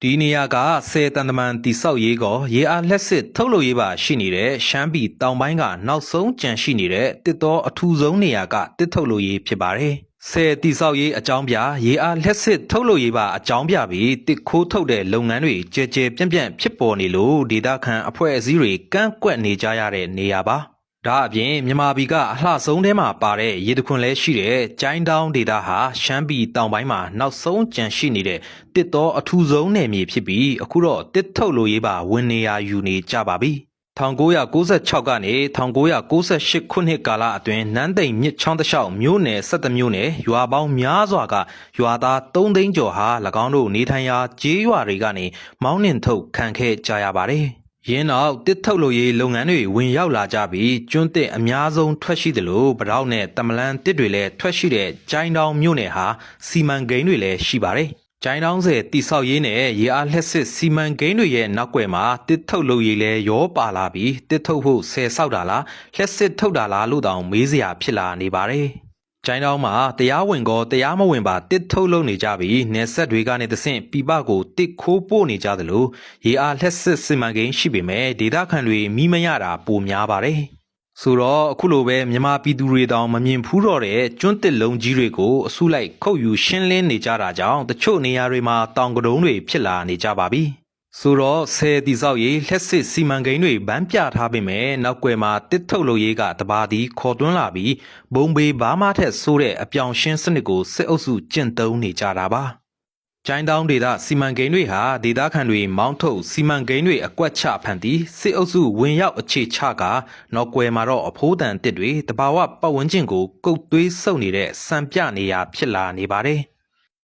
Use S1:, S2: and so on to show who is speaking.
S1: ဒီနေရာကဆယ်တန်တမန်တိဆောက်ရေးကောရေအားလက်စစ်ထုတ်လုပ်ရေးပါရှိနေတဲ့ရှမ်းပြည်တောင်ပိုင်းကနောက်ဆုံးကြံရှိနေတဲ့တစ်တော်အထူဆုံးနေရာကတစ်ထုတ်လုပ်ရေးဖြစ်ပါတယ်။ဆယ်တိဆောက်ရေးအကြောင်းပြရေအားလက်စစ်ထုတ်လုပ်ရေးပါအကြောင်းပြပြီးတစ်ခိုးထုတ်တဲ့လုပ်ငန်းတွေကြဲကြဲပြန့်ပြန့်ဖြစ်ပေါ်နေလို့ဒေသခံအဖွဲ့အစည်းတွေကန့်ကွက်နေကြရတဲ့နေရာပါ။ဒါအပြင်မြန်မာပြည်ကအလှဆုံးထဲမှာပါတဲ့ရေတခွန်လဲရှိတဲ့ကျိုင်းတောင်းဒေသဟာရှမ်းပြည်တောင်ပိုင်းမှာနောက်ဆုံးကျန်ရှိနေတဲ့တစ်တော်အထူဆုံးနယ်မြေဖြစ်ပြီးအခုတော့တစ်ထုတ်လို့ရေးပါဝင်နေရယူနေကြပါပြီ1996ကနေ1998ခုနှစ်ကာလအတွင်းနန်းသိမ်မြစ်ချောင်းတစ်လျှောက်မြို့နယ်17မြို့နယ်ရွာပေါင်းများစွာကရွာသား3သိန်းကျော်ဟာ၎င်းတို့နေထိုင်ရာကျေးရွာတွေကနေမောင်းနှင်ထုတ်ခံခဲ့ကြရပါတယ်ရင်းနောက်တစ်ထုတ်လို့ရေးလုပ်ငန်းတွေဝင်ရောက်လာကြပြီးကျွန်းတစ်အများဆုံးထွက်ရှိတယ်လို့ဗတောက်နဲ့တမလန်တစ်တွေလည်းထွက်ရှိတဲ့ကျိုင်းတောင်းမြို့နယ်ဟာစီမံကိန်းတွေလည်းရှိပါတယ်ကျိုင်းတောင်းဆယ်တိဆောက်ရေးနဲ့ရေအားလက်စစ်စီမံကိန်းတွေရဲ့နောက်ွယ်မှာတစ်ထုတ်လို့ရေးလဲရောပါလာပြီးတစ်ထုတ်ဖို့ဆယ်ဆောက်တာလားလက်စစ်ထုတ်တာလားလို့တောင်မေးစရာဖြစ်လာနေပါတယ်ကျိုင်းတောင်းမှာတရားဝင်ကောတရားမဝင်ပါတစ်ထုတ်လုပ်နေကြပြီးနယ်ဆက်တွေကနေတဆင့်ပြပကိုတစ်ခိုးပို့နေကြသလိုရေအားလက်စစ်စီမံကိန်းရှိပေမဲ့ဒေသခံတွေမိမရတာပိုများပါတယ်ဆိုတော့အခုလိုပဲမြန်မာပြည်သူတွေတောင်မမြင်ဖူးတော့တဲ့ကျွန်းတစ်လုံးကြီးတွေကိုအစုလိုက်ခုတ်ယူရှင်းလင်းနေကြတာကြောင့်တချို့နေရာတွေမှာတောင်ကတုံးတွေဖြစ်လာနေကြပါပြီဆိုတော့ဆယ်တိဆောက်ရေးလက်စစ်စီမံကိန်းတွေဗန်းပြထားပေမဲ့နောက်ွယ်မှာတစ်ထုတ်လုပ်ရေးကတပါးတီခေါ်တွန်းလာပြီးဘုံဘေးဘာမှထက်ဆိုးတဲ့အပြောင်ရှင်းစနစ်ကိုစစ်အုပ်စုကျင့်သုံးနေကြတာပါကျိုင်းတောင်းဒေသစီမံကိန်းတွေဟာဒေသခံတွေမောင်းထုတ်စီမံကိန်းတွေအကွက်ချဖန်တီးစစ်အုပ်စုဝင်ရောက်အခြေချကနောက်ွယ်မှာတော့အဖိုးတန်တစ်တွေတဘာဝပတ်ဝန်းကျင်ကိုကုတ်သွေးဆုပ်နေတဲ့စံပြနေရဖြစ်လာနေပါတယ်